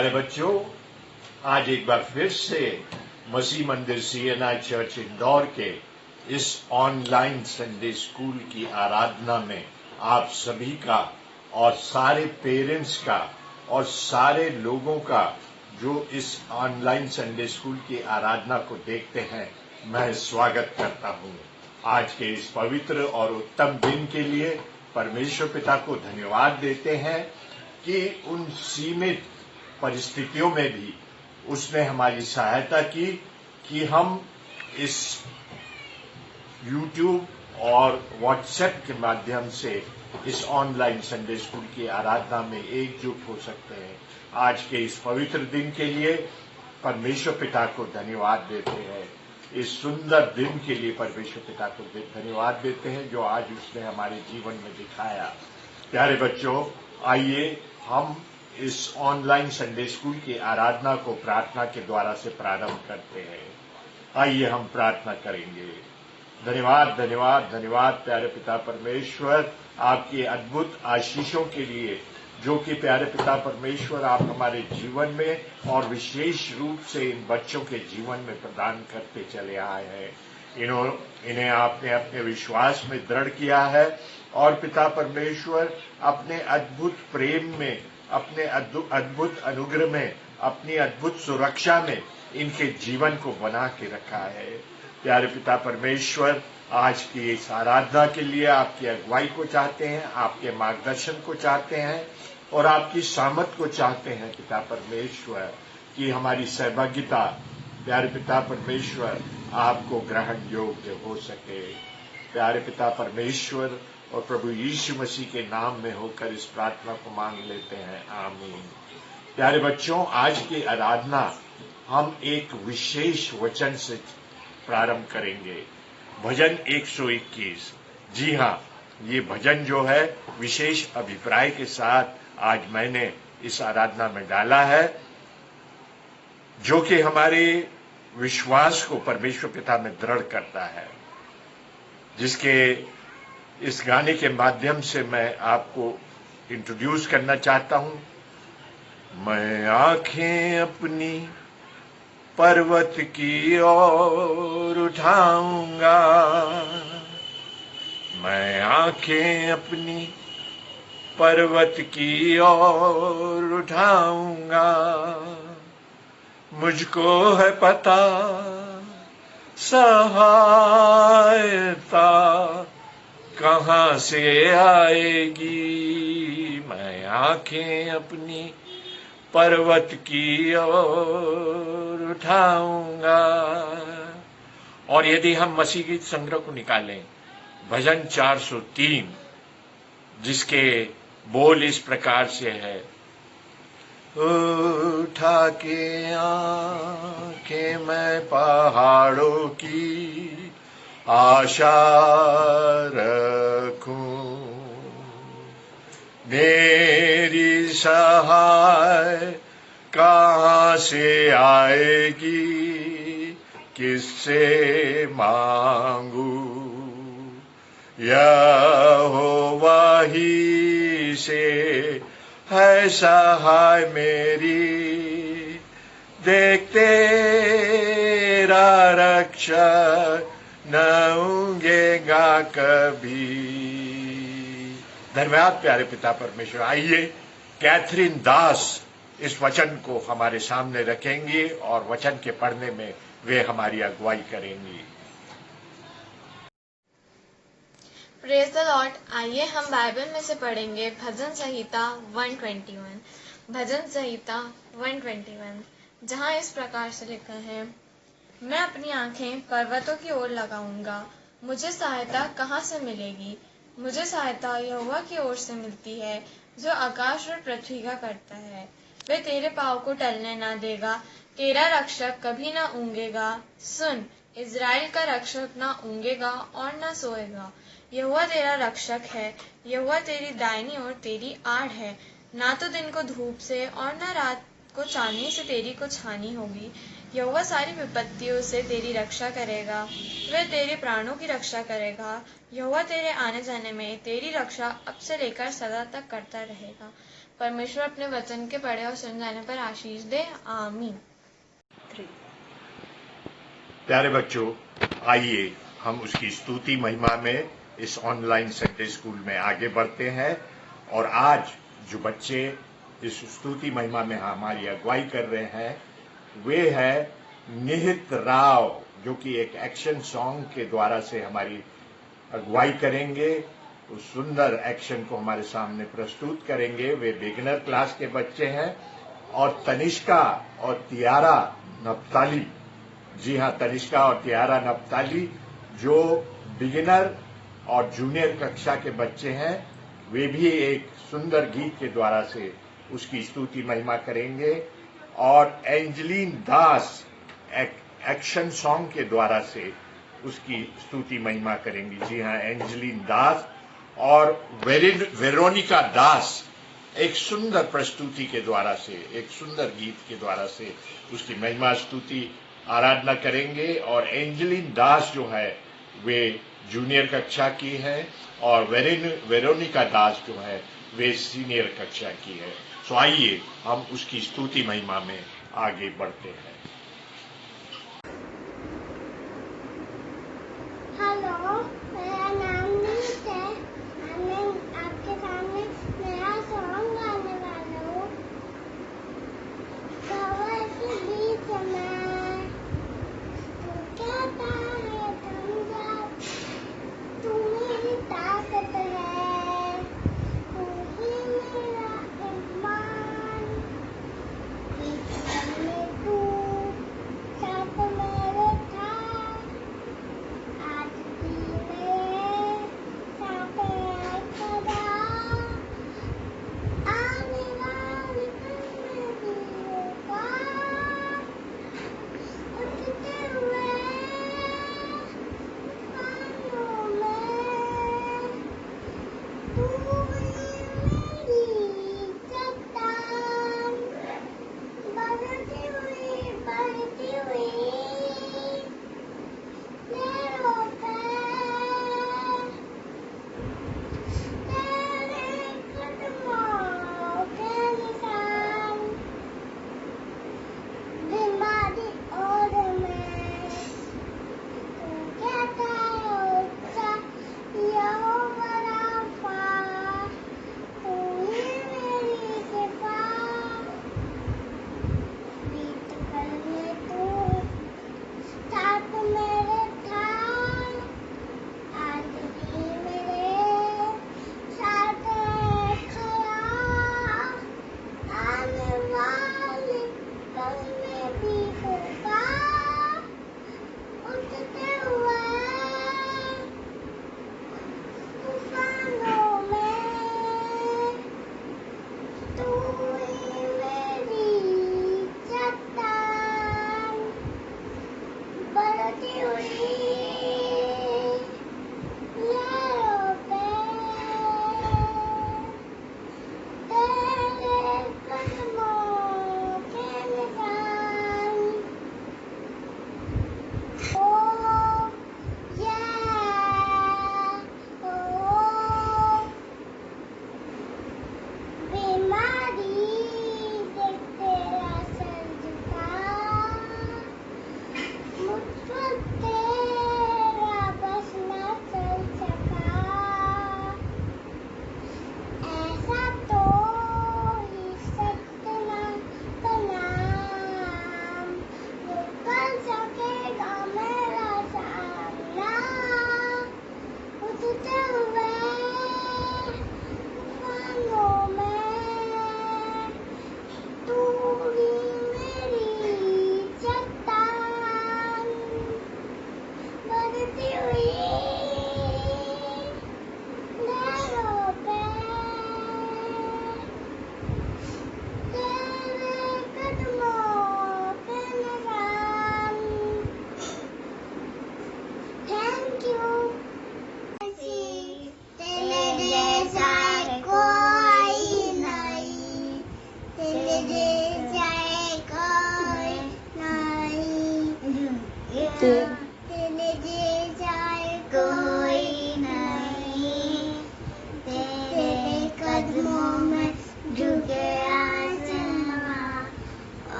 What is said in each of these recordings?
प्यारे बच्चों, आज एक बार फिर से मसीह मंदिर सीएनआई चर्च इंदौर के इस ऑनलाइन संडे स्कूल की आराधना में आप सभी का और सारे पेरेंट्स का और सारे लोगों का जो इस ऑनलाइन संडे स्कूल की आराधना को देखते हैं, मैं स्वागत करता हूं। आज के इस पवित्र और उत्तम दिन के लिए परमेश्वर पिता को धन्यवाद देते हैं कि उन सीमित परिस्थितियों में भी उसने हमारी सहायता की कि हम इस YouTube और WhatsApp के माध्यम से इस ऑनलाइन संडे स्कूल की आराधना में एकजुट हो सकते हैं। आज के इस पवित्र दिन के लिए परमेश्वर पिता को धन्यवाद देते हैं। इस सुंदर दिन के लिए परमेश्वर पिता को धन्यवाद देते हैं जो आज उसने हमारे जीवन में दिखाया। प्यारे बच्चों, आइए हम इस ऑनलाइन संडे स्कूल की आराधना को प्रार्थना के द्वारा से प्रारंभ करते हैं। आइए हम प्रार्थना करेंगे। धन्यवाद धन्यवाद धन्यवाद प्यारे पिता परमेश्वर, आपकी अद्भुत आशीषों के लिए जो कि प्यारे पिता परमेश्वर आप हमारे जीवन में और विशेष रूप से इन बच्चों के जीवन में प्रदान करते चले आए हैं। इन्हें आपने अपने विश्वास में दृढ़ किया है और पिता परमेश्वर अपने अद्भुत प्रेम में, अपने अद्भुत अनुग्रह में, अपनी अद्भुत सुरक्षा में इनके जीवन को बना के रखा है। प्यारे पिता परमेश्वर, आज की इस आराधना के लिए आपकी अगुवाई को चाहते हैं, आपके मार्गदर्शन को चाहते हैं और आपकी सामर्थ को चाहते हैं पिता परमेश्वर, कि हमारी सहभागिता प्यारे पिता परमेश्वर आपको ग्रहण योग्य हो सके। प्यारे पिता परमेश्वर और प्रभु यीशु मसीह के नाम में होकर इस प्रार्थना को मांग लेते हैं, आमीन। प्यारे बच्चों, आज की आराधना हम एक विशेष वचन से प्रारंभ करेंगे, भजन 121। जी हाँ, ये भजन जो है विशेष अभिप्राय के साथ आज मैंने इस आराधना में डाला है, जो कि हमारे विश्वास को परमेश्वर पिता में दृढ़ करता है, जिसके इस गाने के माध्यम से मैं आपको इंट्रोड्यूस करना चाहता हूं। मैं आंखें अपनी पर्वत की ओर उठाऊंगा, मैं आंखें अपनी पर्वत की ओर उठाऊंगा। मुझको है पता सहायता कहाँ से आएगी, मैं आंखें अपनी पर्वत की ओर उठाऊंगा। और यदि हम मसीह गीत संग्रह को निकालें, भजन 403, जिसके बोल इस प्रकार से है, उठा के आंखें मैं पहाड़ों की आशा रखूं, मेरी सहाय कहाँ से आएगी, किससे मांगू, यहोवा ही से है सहाय मेरी, देख तेरा रक्षक न ऊँघेगा कभी। धन्यवाद प्यारे पिता परमेश्वर। आइए कैथरीन दास इस वचन को हमारे सामने रखेंगी और वचन के पढ़ने में वे हमारी अगुवाई करेंगी। Praise the Lord. आइए हम बाइबल में से पढ़ेंगे भजन संहिता 121। भजन संहिता 121, जहाँ इस प्रकार से लिखा है, मैं अपनी आंखें पर्वतों की ओर लगाऊंगा, मुझे सहायता कहाँ से मिलेगी। मुझे सहायता यहोवा की ओर से मिलती है, जो आकाश और पृथ्वी का करता है। वे तेरे पाँव को टलने ना देगा, तेरा रक्षक कभी ना ऊँघेगा। सुन, इज़राइल का रक्षक ना ऊँघेगा और ना सोएगा। यहोवा तेरा रक्षक है, यहोवा तेरी दाहिनी ओर तेरी आड़ है। ना तो दिन को धूप से और ना रात को चांदनी से तेरी कुछ हानि होगी। यहोवा सारी विपत्तियों से तेरी रक्षा करेगा, वह तेरे प्राणों की रक्षा करेगा। यहोवा तेरे आने जाने में तेरी रक्षा अब से लेकर सदा तक करता रहेगा। परमेश्वर अपने वचन के पढ़े और सुन जाने पर आशीष दे। आमीन। प्यारे बच्चों, आइए हम उसकी स्तुति महिमा में इस ऑनलाइन संडे स्कूल में आगे बढ़ते हैं। और आज जो बच्चे इस स्तुति महिमा में हमारी अगुवाई कर रहे हैं वे है निहित राव, जो कि एक एक्शन सॉन्ग के द्वारा से हमारी अगुवाई करेंगे। उस सुंदर एक्शन को हमारे सामने प्रस्तुत करेंगे। वे बिगिनर क्लास के बच्चे हैं। और तनिष्का और तियारा नप्ताली, जी हाँ, तनिष्का और तियारा नप्ताली जो बिगिनर और जूनियर कक्षा के बच्चे हैं, वे भी एक सुंदर गीत के द्वारा से उसकी स्तुति महिमा करेंगे। और एंजलिन दास एक्शन सॉन्ग के द्वारा से उसकी स्तुति महिमा करेंगी। जी हाँ, एंजलिन दास और वेरोनिका दास एक सुंदर प्रस्तुति के द्वारा से, एक सुंदर गीत के द्वारा से उसकी महिमा स्तुति आराधना करेंगे। और एंजलिन दास जो है वे जूनियर कक्षा की है और वेरोनिका दास जो है वे सीनियर कक्षा की है। तो आइए हम उसकी स्तुति महिमा में आगे बढ़ते हैं। हेलो, मेरा नाम नीत है। मैं आपके सामने नया सॉन्ग गाने वाला हूँ। खबर के बीच में तू कहता है थम जा, तू मेरी ताकत है, तू ही मेरा ईमान। बीच में तू साथ मेरे था, आज भी मेरे साथ है सदा। आने वाली जिंदगियों का उठते हुए तूफानों में तू ही मेरी चट्टान। बढ़ती हुई लहरों पे तेरे कदमों के निशान। बीमारी और मैं तू कहता है ऊंचा, यहोवा राफा।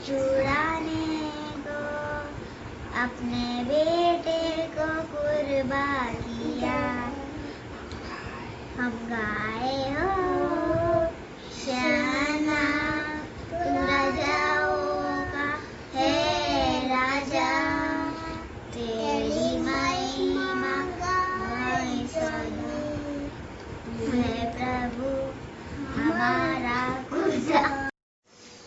चुराने को अपने बेटे को कुर्बान किया। हम गाए हो शाना तुम राजाओं का है राजा, तेरी महिमा गाए सदा, तू है प्रभु हमारा खुदा।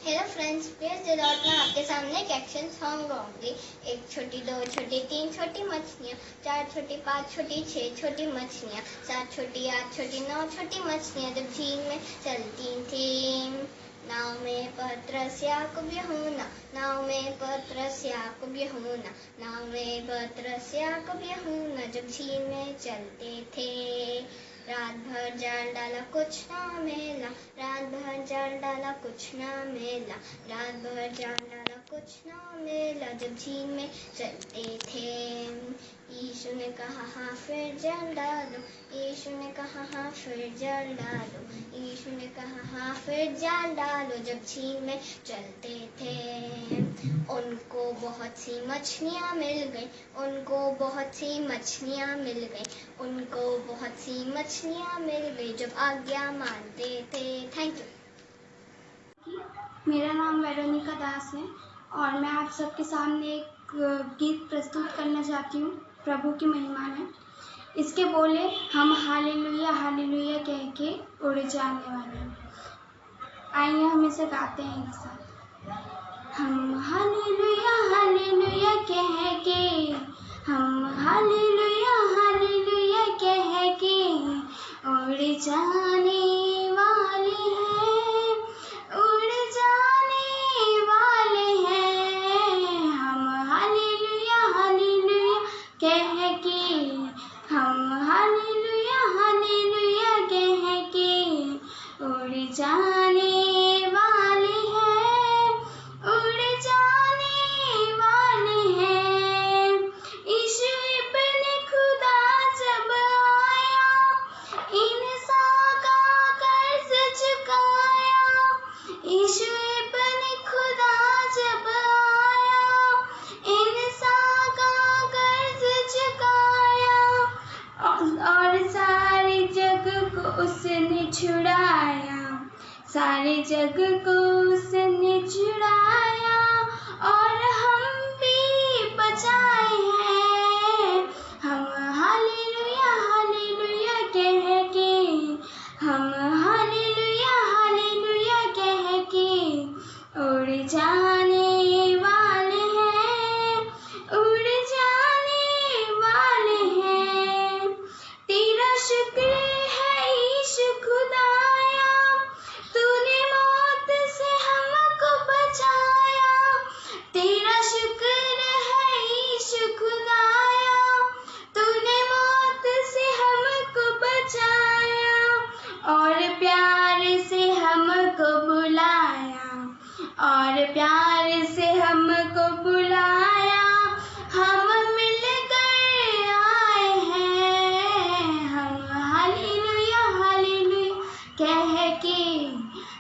Hello friends, praise the Lord में आपके सामने एक एक्शन सॉन्ग गाऊंगी। एक छोटी, दो छोटी, तीन छोटी मछलियाँ, चार छोटी, पाँच छोटी, छह छोटी मछलियाँ, सात छोटी, आठ छोटी, नौ छोटी मछलियाँ जब झील में चलती थीं। नाव में पतरस याकूब यूहन्ना, नाव में पतरस याकूब यूहन्ना, नाव में पतरस याकूब यूहन्ना जब झील में चलते थे। रात भर जाल डाला कुछ ना मिला, रात भर जाल डाला कुछ ना मिला, रात भर जाल डाला कुछ ना मिला जब झील में चलते थे। यीशु ने कहा हाँ फिर जाल डालो, यीशु ने कहा हाँ फिर जाल डालो, यीशु ने कहा हाँ फिर जाल डालो जब झील में चलते थे। उनको बहुत सी मछलियाँ मिल गई, उनको बहुत सी मछलियाँ मिल गई, उनको बहुत सी मछलियाँ मिल गई जब आज्ञा मानते थे। Thank you. मेरा नाम वेरोनिका दास है और मैं आप सबके सामने एक गीत प्रस्तुत करना चाहती हूँ प्रभु की महिमा में। इसके बोले हम हालेलुया कह के उड़ जाने वाले हैं। आइए हम इसे गाते हैं एक साथ। हम हालेलुया कह के, हम हालेलुया कह के उड़ जाने वाले हैं, उड़ जाने वाले हैं। हम हालेलुया कह के, हम हालेलुया कह के उड़ जाने वाले हैं, उड़ जाने वाले हैं। यीशु इब्ने खुदा जब आया, इंसान का कर्ज चुकाया। यीशु इब्ने खुदा जब आया, इंसान का कर्ज चुकाया और सारे जग को उसने छुड़ाया, सारे जग को उसने छुड़ाया और हम भी बचाए हैं। हम हालेलुया कह के, हम हालेलुया कह के उड़ जाने वाले हैं, उड़ जाने वाले हैं। तेरा शुक्र है यीशु खुदाया, तूने मौत से हमको बचाया। तेरा शुक्र है यीशु खुदाया, तूने मौत से हमको बचाया और प्यार से हमको बुलाया, और प्यार से हमको बुलाया। हम मिलकर आए हैं। हम हालेलुया कह के,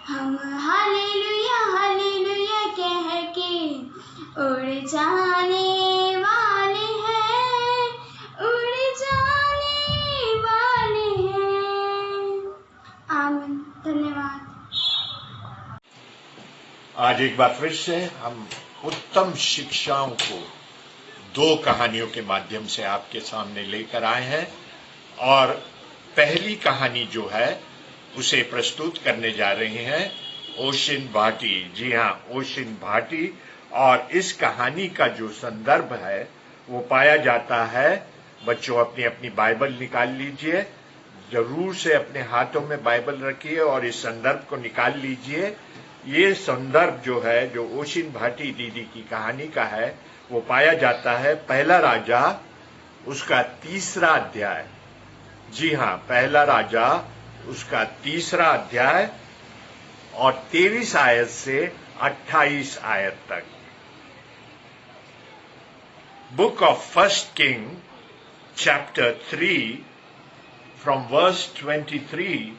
हम हालेलुया कह के उड़ जाने वाले हैं, उड़ जाने वाले हैं। आमीन। धन्यवाद। आज एक बार फिर से हम उत्तम शिक्षाओं को दो कहानियों के माध्यम से आपके सामने लेकर आए हैं और पहली कहानी जो है उसे प्रस्तुत करने जा रहे हैं ओशिन भाटी। जी हाँ, ओशिन भाटी। और इस कहानी का जो संदर्भ है वो पाया जाता है, बच्चों अपनी अपनी बाइबल निकाल लीजिए, जरूर से अपने हाथों में बाइबल रखिए और इस संदर्भ को निकाल लीजिए। ये संदर्भ जो है, जो ओशिन भाटी दीदी की कहानी का है, वो पाया जाता है पहला राजा उसका 3रा अध्याय। जी हाँ, पहला राजा उसका 3रा अध्याय और 23 आयत से 28 आयत तक। Book of first king chapter 3 from verse 23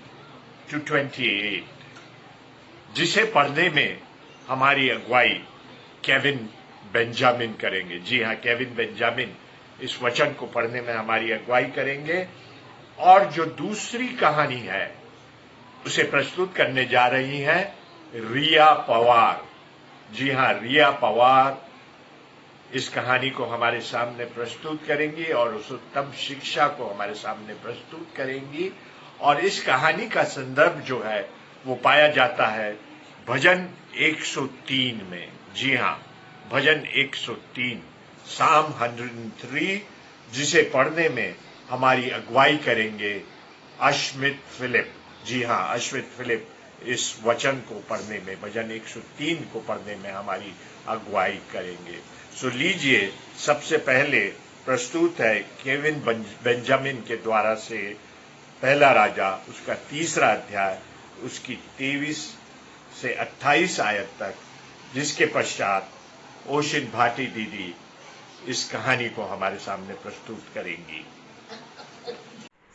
to 28, जिसे पढ़ने में हमारी अगुवाई केविन बेंजामिन करेंगे। जी हाँ, केविन बेंजामिन इस वचन को पढ़ने में हमारी अगुवाई करेंगे। और जो दूसरी कहानी है उसे प्रस्तुत करने जा रही हैं रिया पवार। जी हाँ, रिया पवार इस कहानी को हमारे सामने प्रस्तुत करेंगी और उस उत्तम शिक्षा को हमारे सामने प्रस्तुत करेंगी। और इस कहानी का संदर्भ जो है वो पाया जाता है भजन 103 में। जी हाँ, भजन 103, साम 103, जिसे पढ़ने में हमारी अगुवाई करेंगे अश्मित फिलिप। जी हाँ, अश्मित फिलिप इस वचन को पढ़ने में, भजन 103 को पढ़ने में हमारी अगुवाई करेंगे। सो लीजिए, सबसे पहले प्रस्तुत है केविन बेंजामिन के द्वारा से पहला राजा, उसका 3रा अध्याय, उसकी 23 से 28 आयत तक, जिसके पश्चात ओशिन भाटी दीदी इस कहानी को हमारे सामने प्रस्तुत करेंगी।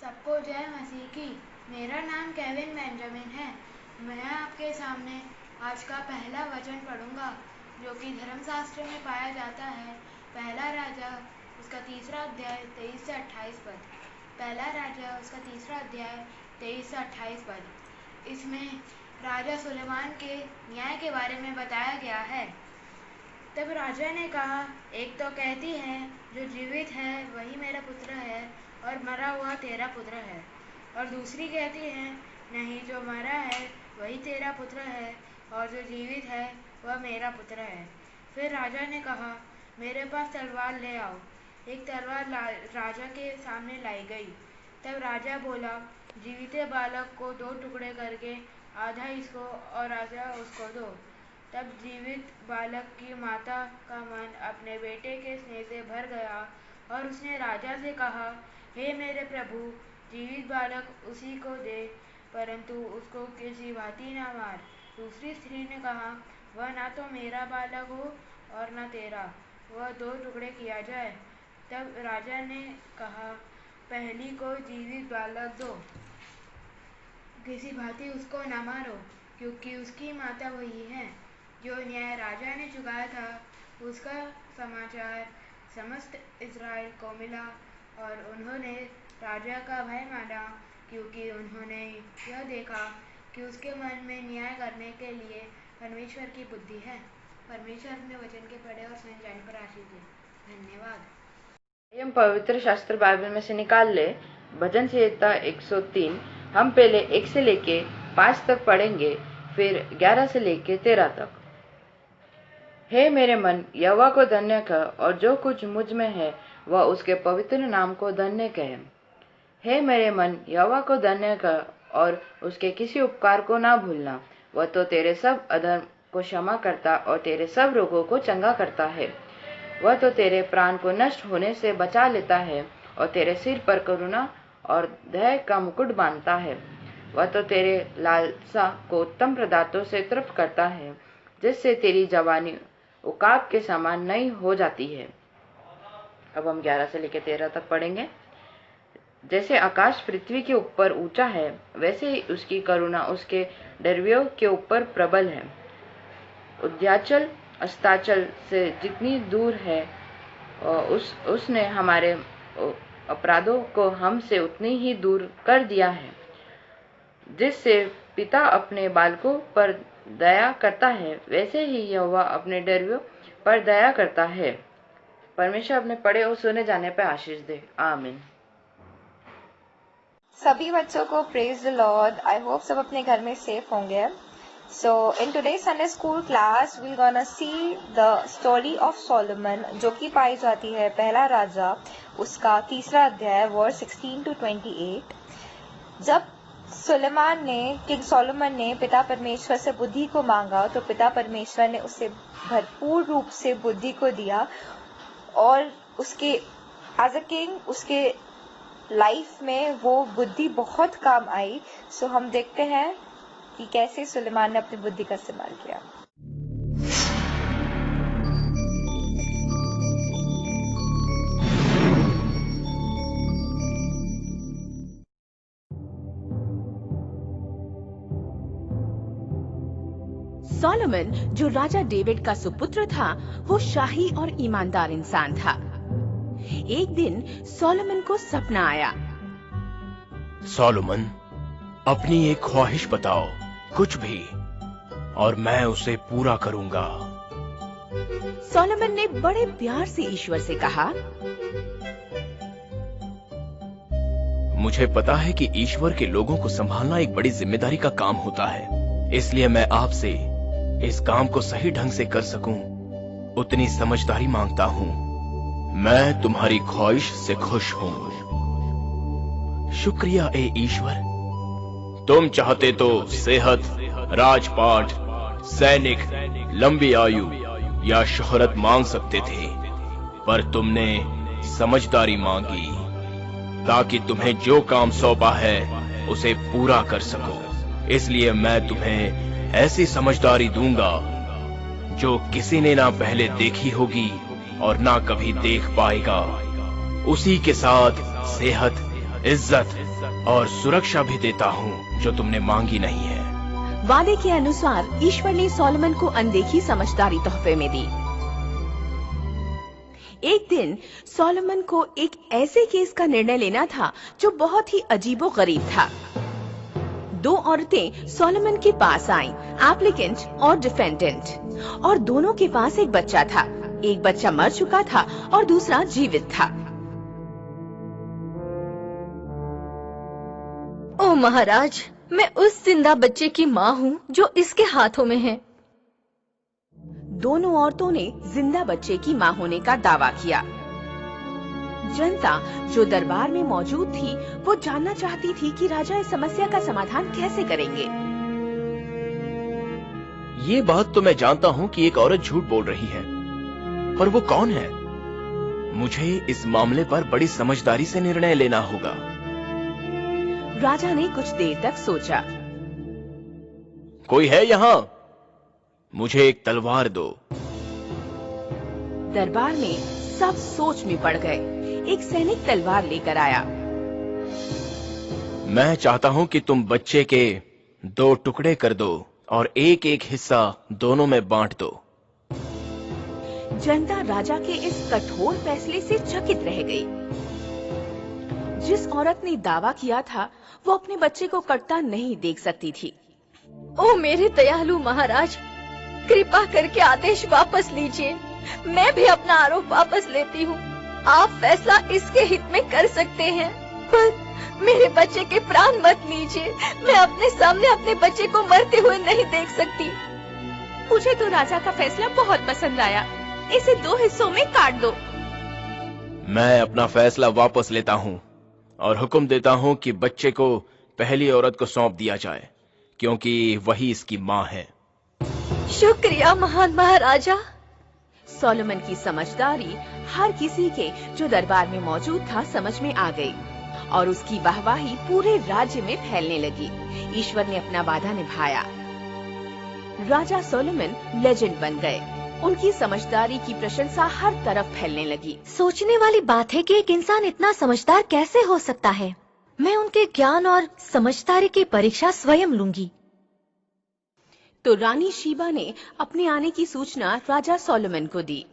सबको जय मसीह की। मेरा नाम केविन बेंजामिन है। मैं आपके सामने आज का पहला वचन पढ़ूंगा जो कि धर्मशास्त्र में पाया जाता है। पहला राजा उसका 3रा अध्याय 23 से 28 पद। पहला राजा उसका 3रा अध्याय 23 से 28 पद। इसमें राजा सुलेमान के न्याय के बारे में बताया गया है। तब राजा ने कहा, एक तो कहती है जो जीवित है वही मेरा पुत्र है और मरा हुआ तेरा पुत्र है, और दूसरी कहती है नहीं, जो मरा है वही तेरा पुत्र है और जो जीवित है वह मेरा पुत्र है। फिर राजा ने कहा, मेरे पास तलवार ले आओ। एक तलवार राजा के सामने लाई गई। तब राजा बोला, जीवित बालक को 2 टुकड़े करके आधा इसको और आधा उसको दो। तब जीवित बालक की माता का मन अपने बेटे के स्नेह से भर गया और उसने राजा से कहा, हे मेरे प्रभु, जीवित बालक उसी को दे, परंतु उसको किसी भांति न मार। दूसरी स्त्री ने कहा, वह ना तो मेरा बालक हो और न तेरा, वह 2 टुकड़े किया जाए। तब राजा ने कहा, पहली को जीवित बालक दो, किसी भांति उसको न मारो, क्योंकि उसकी माता वही है। जो न्याय राजा ने चुकाया था उसका समाचार समस्त इस्राएल को मिला और उन्होंने राजा का भय माना, क्योंकि उन्होंने यह देखा कि उसके मन में न्याय करने के लिए परमेश्वर की बुद्धि है। परमेश्वर अपने वचन के पढ़े और सुने जाने पर आशीष दे। धन्यवाद। हम पवित्र शास्त्र बाइबल में से निकाल ले भजन संहिता 103। हम पहले 1 से लेके 5 तक पढ़ेंगे, फिर 11 से लेके 13 तक। हे मेरे मन, यहोवा को धन्य कह और जो कुछ मुझ में है वह उसके पवित्र नाम को धन्य कहे। हे मेरे मन, यहोवा को धन्य कह और उसके किसी उपकार को ना भूलना। वह तो तेरे सब अधर्म को क्षमा करता और तेरे सब रोगों को चंगा करता है। वह तो तेरे प्राण को नष्ट होने से बचा लेता है और तेरे सिर पर करुणा और दया का मुकुट बांधता है। वह तो तेरे लालसा को उत्तम पदार्थों से तृप्त करता है, जिससे तेरी जवानी उकाब के समान नई हो जाती है। अब हम 11 से लेकर 13 तक पढ़ेंगे। जैसे आकाश पृथ्वी के ऊपर ऊंचा है, वैसे ही उसकी करुणा उसके डरवियों के ऊपर प्रबल है। उद्याचल अस्ताचल से जितनी दूर है, उसने हमारे अपराधों को हमसे उतनी ही दूर कर दिया है। जिससे पिता अपने बालकों पर दया करता है, वैसे ही यहोवा अपने डरवियों पर दया करता है। परमेश्वर अपने पढ़े और सुने जाने पर आशीष दे। आमीन। सभी बच्चों को praise the Lord. I hope सब अपने घर में सेफ होंगे। So in today's Sunday school class we're gonna see the story of Solomon, जो कि पाई जाती है पहला राजा उसका 3रा अध्याय वर्स 16 to 28। जब किंग सोलोमन ने पिता परमेश्वर से बुद्धि को मांगा तो पिता परमेश्वर ने उसे भरपूर रूप से बुद्धि को दिया और उसके एज अ किंग उसके लाइफ में वो बुद्धि बहुत काम आई। सो हम देखते हैं कि कैसे सुलेमान ने अपनी बुद्धि का इस्तेमाल किया। सोलोमन, जो राजा डेविड का सुपुत्र था, वो शाही और ईमानदार इंसान था। एक दिन सोलोमन को सपना आया। सोलोमन, अपनी एक ख्वाहिश बताओ, कुछ भी, और मैं उसे पूरा करूंगा। सोलोमन ने बड़े प्यार से ईश्वर से कहा, मुझे पता है कि ईश्वर के लोगों को संभालना एक बड़ी जिम्मेदारी का काम होता है, इसलिए मैं आपसे इस काम को सही ढंग से कर सकूं, उतनी समझदारी मांगता हूं। मैं तुम्हारी ख्वाहिश से खुश हूं। शुक्रिया ए ईश्वर। तुम चाहते तो सेहत, राजपाट, सैनिक, लंबी आयु या शोहरत मांग सकते थे, पर तुमने समझदारी मांगी ताकि तुम्हें जो काम सौंपा है उसे पूरा कर सको। इसलिए मैं तुम्हें ऐसी समझदारी दूंगा जो किसी ने ना पहले देखी होगी और ना कभी देख पाएगा। उसी के साथ सेहत, इज्जत और सुरक्षा भी देता हूँ जो तुमने मांगी नहीं है। वादे के अनुसार ईश्वर ने सोलोमन को अनदेखी समझदारी तोहफे में दी। एक दिन सोलोमन को एक ऐसे केस का निर्णय लेना था जो बहुत ही अजीबोगरीब था। दो औरतें सोलोमन के पास आईं, एप्लीकेंट और डिफेंडेंट, और दोनों के पास एक बच्चा था। एक बच्चा मर चुका था और दूसरा जीवित था। ओ महाराज, मैं उस जिंदा बच्चे की माँ हूँ जो इसके हाथों में है। दोनों औरतों ने जिंदा बच्चे की मां होने का दावा किया। जनता जो दरबार में मौजूद थी, वो जानना चाहती थी कि राजा इस समस्या का समाधान कैसे करेंगे। ये बात तो मैं जानता हूँ कि एक औरत झूठ बोल रही है, पर वो कौन है? मुझे इस मामले पर बड़ी समझदारी से निर्णय लेना होगा। राजा ने कुछ देर तक सोचा। कोई है यहाँ? मुझे एक तलवार दो। दरबार में सब सोच में पड़ गए। एक सैनिक तलवार लेकर आया। मैं चाहता हूँ कि तुम बच्चे के 2 टुकड़े कर दो और एक एक हिस्सा दोनों में बांट दो। जनता राजा के इस कठोर फैसले से चकित रह गई। जिस औरत ने दावा किया था, वो अपने बच्चे को कटता नहीं देख सकती थी। ओ मेरे दयालु महाराज, कृपा करके आदेश वापस लीजिए। मैं भी अपना आरोप वापस लेती हूँ। आप फैसला इसके हित में कर सकते हैं, पर मेरे बच्चे के प्राण मत लीजिए। मैं अपने सामने अपने बच्चे को मरते हुए नहीं देख सकती। मुझे तो राजा का फैसला बहुत पसंद आया। इसे 2 हिस्सों में काट दो। मैं अपना फैसला वापस लेता हूँ और हुक्म देता हूँ कि बच्चे को पहली औरत को सौंप दिया जाए, क्योंकि वही इसकी माँ है। शुक्रिया महान महाराजा। सोलोमन की समझदारी हर किसी के जो दरबार में मौजूद था समझ में आ गई और उसकी वाहवाही पूरे राज्य में फैलने लगी। ईश्वर ने अपना वादा निभाया। राजा सोलोमन लेजेंड बन गए। उनकी समझदारी की प्रशंसा हर तरफ फैलने लगी। सोचने वाली बात है कि एक इंसान इतना समझदार कैसे हो सकता है। मैं उनके ज्ञान और समझदारी की परीक्षा स्वयं लूंगी। तो रानी शीबा ने अपने आने की सूचना राजा सोलोमन को दी।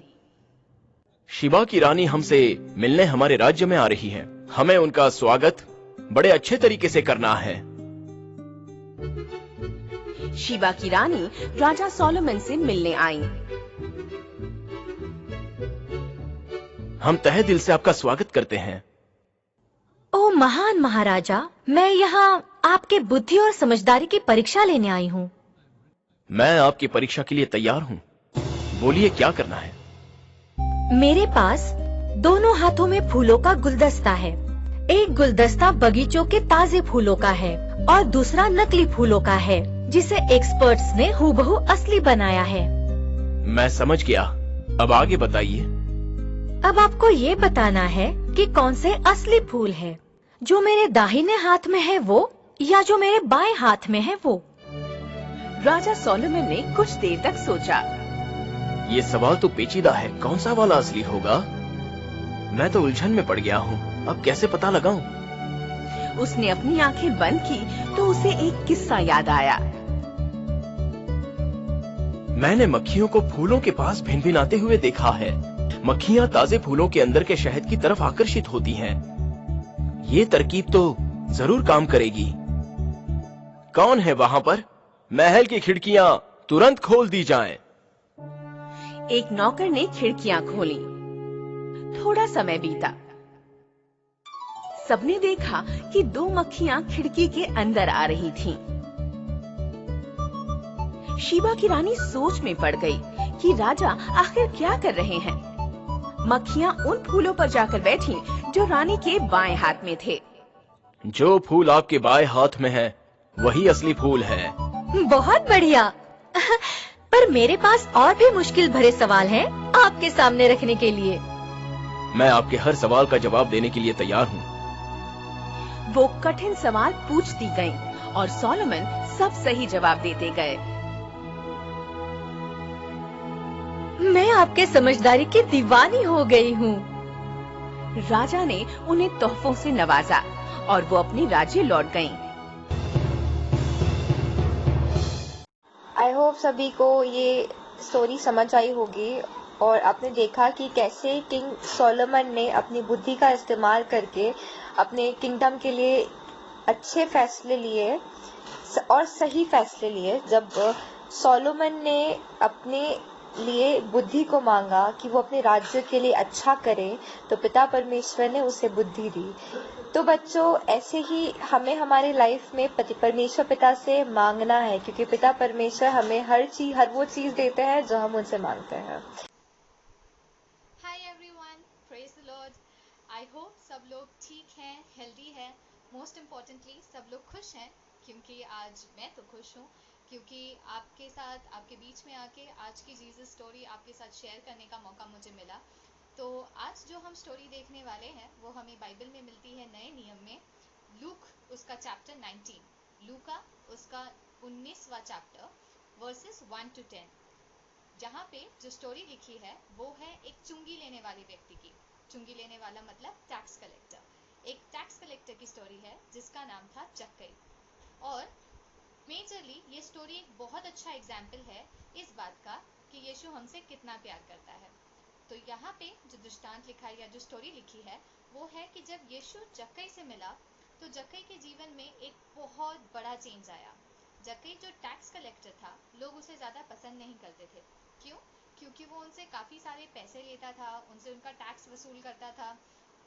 शिबा की रानी हमसे मिलने हमारे राज्य में आ रही है। हमें उनका स्वागत बड़े अच्छे तरीके से करना है। शीबा की रानी राजा सोलोमन से मिलने आई। हम तहे दिल से आपका स्वागत करते हैं। ओ महान महाराजा, मैं यहाँ आपके बुद्धि और समझदारी की परीक्षा लेने आई हूँ। मैं आपकी परीक्षा के लिए तैयार हूँ। बोलिए क्या करना है। मेरे पास दोनों हाथों में फूलों का गुलदस्ता है। एक गुलदस्ता बगीचों के ताजे फूलों का है और दूसरा नकली फूलों का है, जिसे एक्सपर्ट्स ने हूबहू असली बनाया है। मैं समझ गया, अब आगे बताइए। अब आपको ये बताना है कि कौन से असली फूल है, जो मेरे दाहिने हाथ में है वो या जो मेरे बाएं हाथ में है वो। राजा सोलोमन ने कुछ देर तक सोचा। ये सवाल तो पेचीदा है। कौन सा वाला असली होगा? मैं तो उलझन में पड़ गया हूँ। अब कैसे पता लगाऊं? उसने अपनी आंखें बंद की तो उसे एक किस्सा याद आया। मैंने मक्खियों को फूलों के पास भिनभिनाते हुए देखा है। मक्खियां ताजे फूलों के अंदर के शहद की तरफ आकर्षित होती हैं। ये तरकीब तो जरूर काम करेगी। कौन है वहां पर? महल की खिड़कियां तुरंत खोल दी जाएं। एक नौकर ने खिड़कियां खोली। थोड़ा समय बीता। सबने देखा कि 2 मक्खियां खिड़की के अंदर आ रही थीं। शीबा की रानी सोच में पड़ गई कि राजा आखिर क्या कर रहे हैं। मक्खियां उन फूलों पर जाकर बैठीं जो रानी के बाएं हाथ में थे। जो फूल आपके बाएं हाथ में है वही असली फूल है। बहुत बढ़िया। पर मेरे पास और भी मुश्किल भरे सवाल हैं आपके सामने रखने के लिए। मैं आपके हर सवाल का जवाब देने के लिए तैयार हूँ। वो कठिन सवाल पूछती गईं और सोलोमन सब सही जवाब देते गए। मैं आपके समझदारी की दीवानी हो गई हूँ। राजा ने उन्हें तोहफों से नवाजा और वो अपने राज्य लौट गईं। आई होप सभी को ये स्टोरी समझ आई होगी और आपने देखा कि कैसे किंग सोलोमन ने अपनी बुद्धि का इस्तेमाल करके अपने किंगडम के लिए अच्छे फैसले लिए और सही फैसले लिए। जब सोलोमन ने अपने लिए बुद्धि को मांगा कि वो अपने राज्य के लिए अच्छा करे तो पिता परमेश्वर ने उसे बुद्धि दी। तो बच्चों, ऐसे ही हमें हमारे लाइफ में परमेश्वर पिता से मांगना है, क्योंकि पिता परमेश्वर हमें हर वो चीज देते हैं जो हम उनसे मांगते हैं। Hi everyone, praise the Lord. I hope सब लोग ठीक हैं, हेल्दी हैं। मोस्ट इम्पोर्टेंटली सब लोग खुश हैं, क्योंकि आज मैं तो खुश हूँ क्योंकि आपके साथ आपके बीच में आके आज की जीसस स्टोरी आपके साथ शेयर करने का मौका मुझे मिला। तो आज जो हम स्टोरी देखने वाले हैं वो हमें बाइबल में मिलती है नए नियम में। लूक उसका चैप्टर 19, लूका उसका 19वां चैप्टर वर्सेस 1 to 10, जहाँ पे जो स्टोरी लिखी है वो है एक चुंगी लेने वाले व्यक्ति की। चुंगी लेने वाला मतलब टैक्स कलेक्टर। एक टैक्स कलेक्टर की स्टोरी है जिसका नाम था जक्कई। और मेजरली ये स्टोरी एक बहुत अच्छा एग्जाम्पल है इस बात का कि यीशु हमसे कितना प्यार करता है। तो यहाँ पे जो दृष्टांत लिखा है या जो स्टोरी लिखी है वो है कि जब यीशु जक्कई से मिला तो जक्कई के जीवन में एक बहुत बड़ा चेंज आया। जक्कई जो टैक्स कलेक्टर था, लोग उसे ज़्यादा पसंद नहीं करते थे। क्यों? क्योंकि वो उनसे काफ़ी सारे पैसे लेता था, उनसे उनका टैक्स वसूल करता था,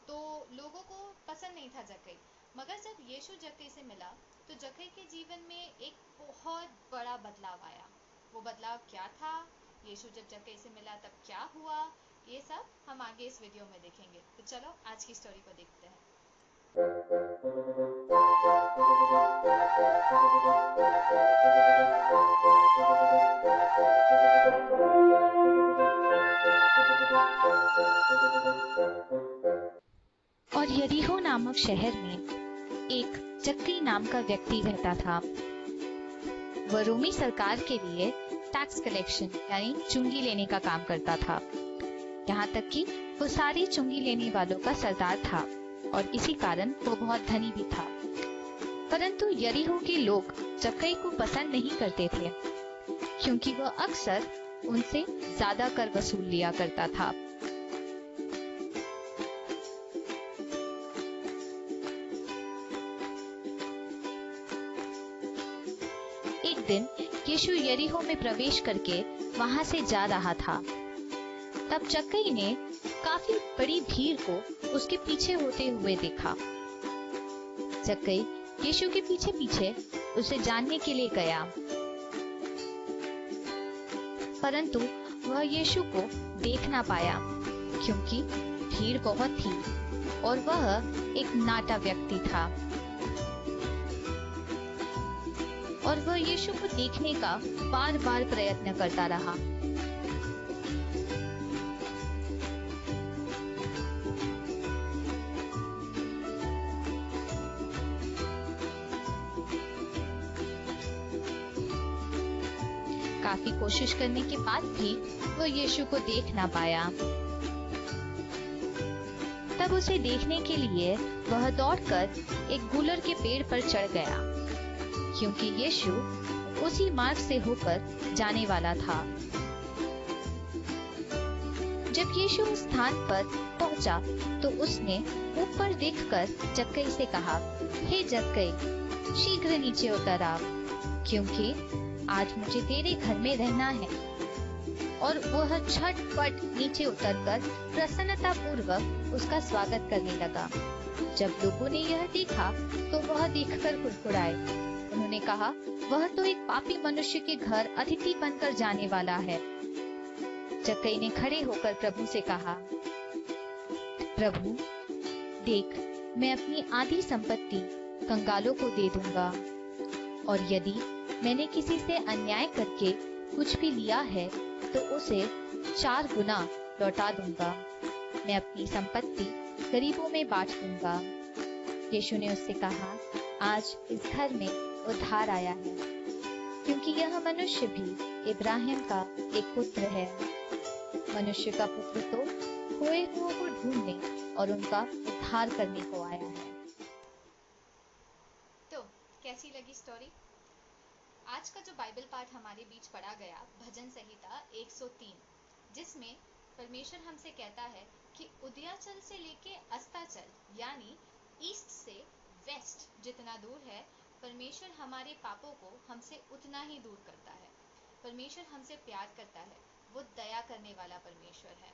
तो लोगों को पसंद नहीं था जक्कई। मगर जब यीशु जक्कई से मिला तो जक्कई के जीवन में एक बहुत बड़ा बदलाव आया। वो बदलाव क्या था? यीशु जब जक्कई से मिला तब क्या हुआ? ये सब हम आगे इस वीडियो में देखेंगे। तो चलो आज की स्टोरी को देखते हैं। और यरीहो नामक शहर में एक जक्कई नाम का व्यक्ति रहता था। वह रोमी सरकार के लिए टैक्स कलेक्शन यानी चुंगी लेने का काम करता था। यहाँ तक कि वो सारी चुंगी लेने वालों का सरदार था और इसी कारण वो बहुत धनी भी था। परंतु यरीहो के लोग जक्कई को पसंद नहीं करते थे, क्योंकि वह अक्सर उनसे ज्यादा कर वसूल लिया करता था। एक दिन यीशु यरीहो में प्रवेश करके वहां से जा रहा था। तब जक्कई ने काफी बड़ी भीड़ को उसके पीछे होते हुए देखा। जक्कई यीशु के पीछे पीछे उसे जानने के लिए गया, परंतु वह यीशु को देख ना पाया, क्योंकि भीड़ बहुत थी और वह एक नाटा व्यक्ति था और वह यीशु को देखने का बार बार प्रयत्न करता रहा। काफी कोशिश करने के बाद भी वह यीशु को देख ना पाया। तब उसे देखने के लिए वह दौड़कर एक गूलर के पेड़ पर चढ़ गया, क्योंकि यीशु उसी मार्ग से होकर जाने वाला था। जब यीशु उस स्थान पर पहुंचा तो उसने ऊपर देखकर जक्कई से कहा, हे जक्कई, शीघ्र नीचे उतर आ, क्योंकि आज मुझे तेरे घर में रहना है। और वह झटपट नीचे उतरकर प्रसन्नता पूर्वक उसका स्वागत करने लगा। जब लोगों ने यह देखा तो वह देखकर कुड़कुड़ाए। उन्होंने कहा, वह तो एक पापी मनुष्य के घर अतिथि बनकर जाने वाला है। जक्कई ने खड़े होकर प्रभु से कहा, प्रभु, देख, मैं अपनी आधी संपत्ति कंगालों को दे दूंगा, और यदि मैंने किसी से अन्याय करके कुछ भी लिया है तो उसे 4 गुना लौटा दूंगा। मैं अपनी संपत्ति गरीबों में बांट दूंगा। यीशु ने उससे कहा, आज इस घर में उद्धार आया है, क्योंकि यह मनुष्य भी इब्राहिम का एक पुत्र है। मनुष्य का पुत्र तो खोए हुओं को ढूंढने और उनका उद्धार करने को आया है। तो कैसी लगी स्टोरी? आज का जो बाइबल पाठ हमारे बीच पढ़ा गया, भजन संहिता 103, जिसमें परमेश्वर हमसे कहता है कि उदयाचल से लेके अस्ताचल यानी ईस्ट से वेस्ट जितना दूर है, परमेश्वर हमारे पापों को हमसे उतना ही दूर करता है। परमेश्वर हमसे प्यार करता है, वो दया करने वाला परमेश्वर है।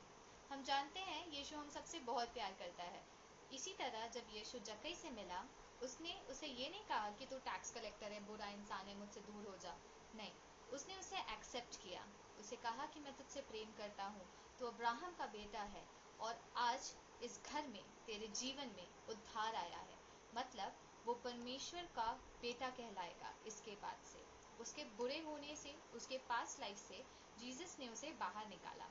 हम जानते हैं यीशु हम सबसे बहुत प्यार करता है। इसी तरह जब यीशु जक्कई से मिला, उसने उसे ये नहीं कहा कि तू टैक्स कलेक्टर है, बुरा इंसान है, मुझसे दूर हो जा। नहीं, उसने उसे एक्सेप्ट किया। उसे कहा कि मैं तुझसे प्रेम करता हूँ, तू अब्राहम का बेटा है, और आज इस घर में तेरे जीवन में उद्धार आया है। मतलब वो परमेश्वर का बेटा कहलाएगा इसके बाद से। उसके बुरे होने से, उसके पास्ट लाइफ से जीसस ने उसे बाहर निकाला।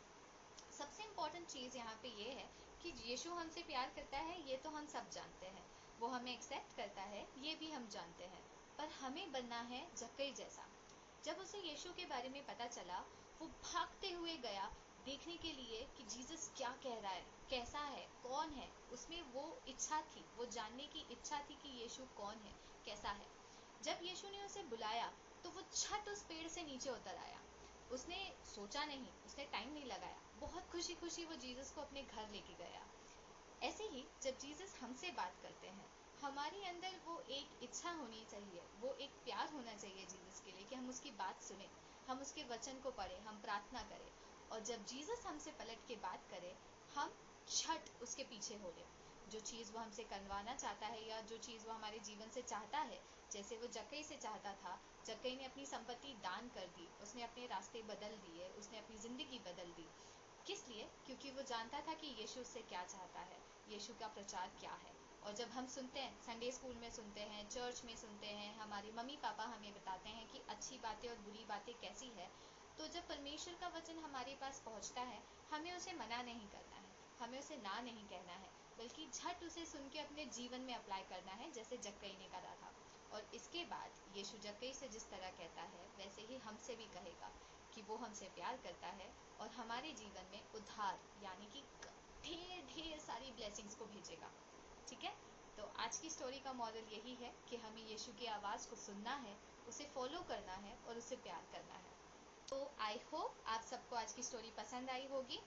सबसे इम्पोर्टेंट चीज़ यहाँ पे ये है कि यीशु हमसे प्यार करता है, ये तो हम सब जानते हैं। वो हमें एक्सेप्ट करता है, ये भी हम जानते हैं। पर हमें बनना है जक्कई जैसा। जब उसे यीशु के बारे में पता चला, वो भागते हुए गया देखने के लिए कि जीसस क्या कह रहा है, कैसा है, कौन है। उसमें वो इच्छा थी, वो जानने की इच्छा थी कि यीशु कौन है, कैसा है। जब यीशु ने उसे बुलाया तो वो झट उस पेड़ से नीचे उतर आया। उसने सोचा नहीं, उसने टाइम नहीं लगाया, बहुत खुशी खुशी वो जीसस को अपने घर लेके गया। ऐसे ही जब जीसस हमसे बात करते हैं, हमारे अंदर वो एक इच्छा होनी चाहिए, वो एक प्यार होना चाहिए जीसस के लिए कि हम उसकी बात सुने, हम उसके वचन को पढ़े, हम प्रार्थना करें। और जब जीसस हमसे पलट के बात करे, हम झट उसके पीछे हो ले। जो चीज़ वो हमसे करवाना चाहता है या जो चीज़ वो हमारे जीवन से चाहता है, जैसे वो जक्कई से चाहता था, जक्कई ने अपनी संपत्ति दान कर दी, उसने अपने रास्ते बदल दिए, उसने अपनी ज़िंदगी बदल दी। किस लिए? क्योंकि वो जानता था कि यीशु उससे क्या चाहता है, यीशु का प्रचार क्या है। और जब हम सुनते हैं, संडे स्कूल में सुनते हैं, चर्च में सुनते हैं, हमारे मम्मी पापा हमें बताते हैं कि अच्छी बातें और बुरी बातें कैसी है, तो जब परमेश्वर का वचन हमारे पास पहुंचता है, हमें उसे मना नहीं करना है, हमें उसे ना नहीं कहना है, बल्कि झट उसे सुन के अपने जीवन में अप्लाई करना है, जैसे जक्कई ने करा था। और इसके बाद यीशु जक्कई से जिस तरह कहता है, वैसे ही हमसे भी कहेगा कि वो हमसे प्यार करता है और हमारे जीवन में उद्धार यानी कि ढेर ढेर सारी ब्लेसिंग्स को भेजेगा। ठीक है? तो आज की स्टोरी का मॉडल यही है कि हमें यीशु की आवाज़ को सुनना है, उसे फॉलो करना है और उसे प्यार करना है। तो आई होप आप सबको आज की स्टोरी पसंद आई होगी।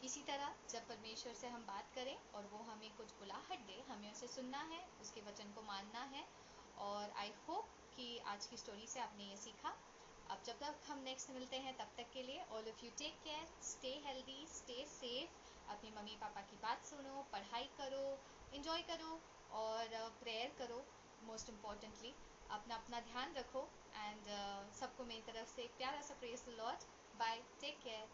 इसी तरह जब परमेश्वर से हम बात करें और वो हमें कुछ बुलाहट दे, हमें उसे सुनना है, उसके वचन को मानना है। और आई होप कि आज की स्टोरी से आपने ये सीखा। अब जब तक हम नेक्स्ट मिलते हैं, तब तक के लिए all of you take care, stay healthy, stay safe, अपने मम्मी पापा की बात सुनो, पढ़ाई करो, एंजॉय करो और प्रेयर करो। मोस्ट इम्पॉर्टेंटली अपना ध्यान रखो। एंड सबको मेरी तरफ से एक प्यारा सा praise the Lord. Bye, take care.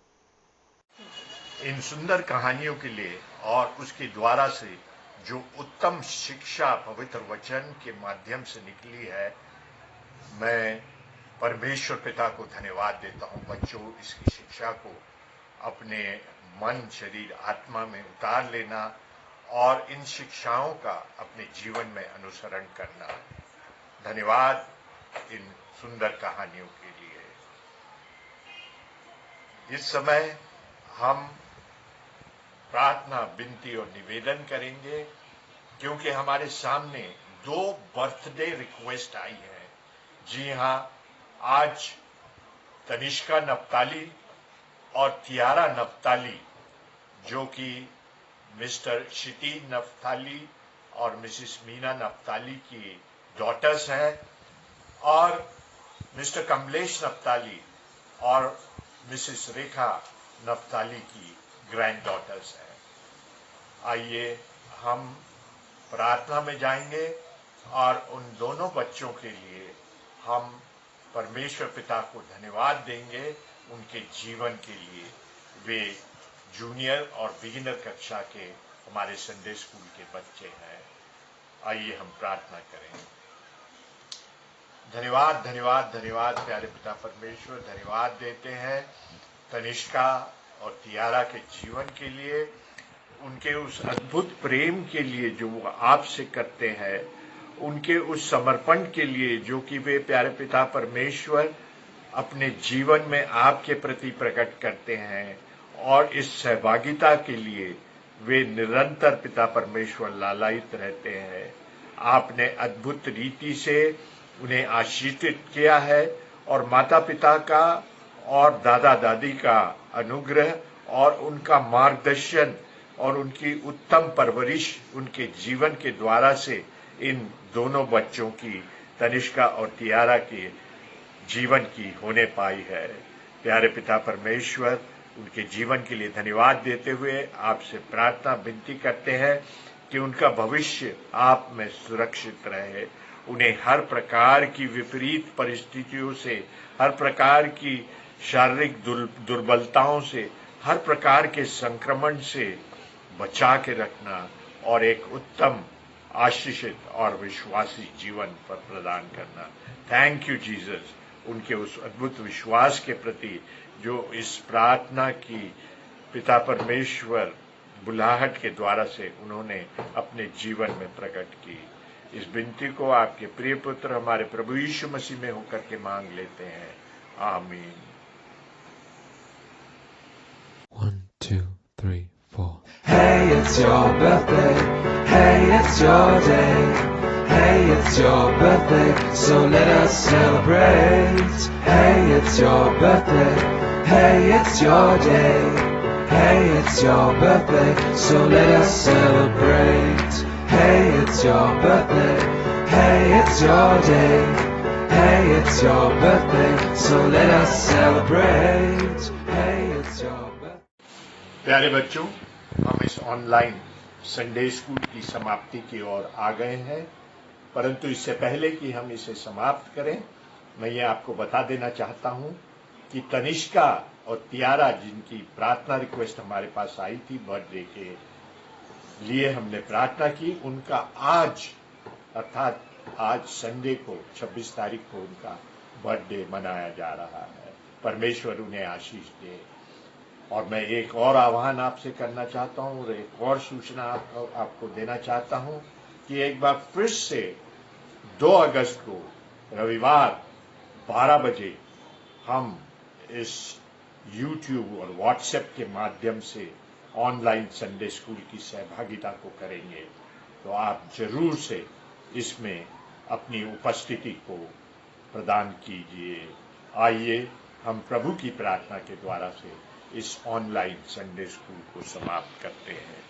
इन सुंदर कहानियों के लिए और उसके द्वारा से जो उत्तम शिक्षा पवित्र वचन के माध्यम से निकली है, मैं परमेश्वर पिता को धन्यवाद देता हूं। बच्चों, इसकी शिक्षा को अपने मन, शरीर, आत्मा में उतार लेना और इन शिक्षाओं का अपने जीवन में अनुसरण करना। धन्यवाद इन सुंदर कहानियों के लिए। इस समय हम प्रार्थना, विनती और निवेदन करेंगे, क्योंकि हमारे सामने 2 बर्थडे रिक्वेस्ट आई है। जी हां, आज तनिष्का नप्ताली और तियारा नप्ताली जो कि मिस्टर शिटी नफ्ताली और मिसिस मीना नफ्ताली की डॉटर्स हैं, और मिस्टर कमलेश नफ्ताली और मिसिस रेखा नफ्ताली की ग्रैंड डॉटर्स हैं। आइए हम प्रार्थना में जाएंगे और उन दोनों बच्चों के लिए हम परमेश्वर पिता को धन्यवाद देंगे उनके जीवन के लिए। वे जूनियर और बिगिनर कक्षा के हमारे संडे स्कूल के बच्चे हैं। आइए हम प्रार्थना करें। धन्यवाद धन्यवाद धन्यवाद प्यारे पिता परमेश्वर, धन्यवाद देते हैं तनिष्का और तियारा के जीवन के लिए, उनके उस अद्भुत प्रेम के लिए जो वो आपसे करते हैं, उनके उस समर्पण के लिए जो कि वे प्यारे पिता परमेश्वर अपने जीवन में आपके प्रति प्रकट करते हैं, और इस सहभागिता के लिए वे निरंतर पिता परमेश्वर लालायित रहते हैं। आपने अद्भुत रीति से उन्हें आशीषित किया है, और माता पिता का और दादा दादी का अनुग्रह और उनका मार्गदर्शन और उनकी उत्तम परवरिश उनके जीवन के द्वारा से इन दोनों बच्चों की, तनिष्का और तियारा के जीवन की होने पाई है। प्यारे पिता परमेश्वर, उनके जीवन के लिए धन्यवाद देते हुए आपसे प्रार्थना विनती करते हैं कि उनका भविष्य आप में सुरक्षित रहे। उन्हें हर प्रकार की विपरीत परिस्थितियों से, हर प्रकार की शारीरिक दुर्बलताओं से, हर प्रकार के संक्रमण से बचा के रखना और एक उत्तम आशीषित और विश्वासी जीवन पर प्रदान करना। थैंक यू जीसस, उनके उस अद्भुत विश्वास के प्रति जो इस प्रार्थना की पिता परमेश्वर बुलाहट के द्वारा से उन्होंने अपने जीवन में प्रकट की। इस विनती को आपके प्रिय पुत्र हमारे प्रभु यीशु मसीह में होकर के मांग लेते हैं, आमीन। 1 2 3 4 Hey, it's your birthday. Hey, it's your day. Hey, it's your birthday, so let us celebrate. Hey, it's your birthday. Hey, it's your day. Hey, it's your birthday, so let us celebrate. Hey, it's your birthday. Hey, it's your day. Hey, it's your birthday, so let us celebrate. Hey, it's your birthday. प्यारे बच्चों, हम इस online Sunday school की समाप्ति की ओर आ गए हैं, परंतु इससे पहले कि हम इसे समाप्त करें, मैं ये आपको बता देना चाहता हूं कि तनिष्का और तियारा, जिनकी प्रार्थना रिक्वेस्ट हमारे पास आई थी बर्थडे के लिए हमने प्रार्थना की, उनका आज अर्थात आज संडे को 26 तारीख को उनका बर्थडे मनाया जा रहा है। परमेश्वर उन्हें आशीष दे। और मैं एक और आह्वान आपसे करना चाहता हूं और एक और सूचना आपको देना चाहता हूं कि एक बार फिर से 2 अगस्त को रविवार 12 बजे हम इस YouTube और WhatsApp के माध्यम से ऑनलाइन संडे स्कूल की सहभागिता को करेंगे। तो आप जरूर से इसमें अपनी उपस्थिति को प्रदान कीजिए। आइए हम प्रभु की प्रार्थना के द्वारा से इस ऑनलाइन संडे स्कूल को समाप्त करते हैं।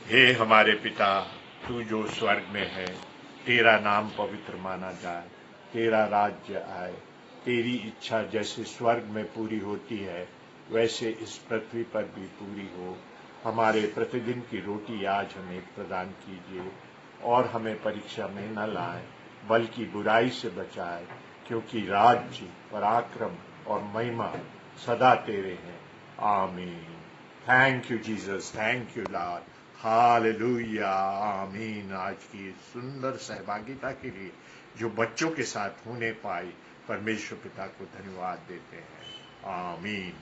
हे हमारे पिता, तू जो स्वर्ग में है, तेरा नाम पवित्र माना जाए, तेरा राज्य आए, तेरी इच्छा जैसे स्वर्ग में पूरी होती है वैसे इस पृथ्वी पर भी पूरी हो। हमारे प्रतिदिन की रोटी आज हमें प्रदान कीजिए, और हमें परीक्षा में न लाए बल्कि बुराई से बचाए, क्योंकि राज्य, पराक्रम और महिमा सदा तेरे हैं, आमीन। Thank you Jesus, thank you Lord, hallelujah, आमीन। आज की सुंदर सहभागिता के लिए जो बच्चों के साथ होने पाई, परमेश्वर पिता को धन्यवाद देते हैं, आमीन।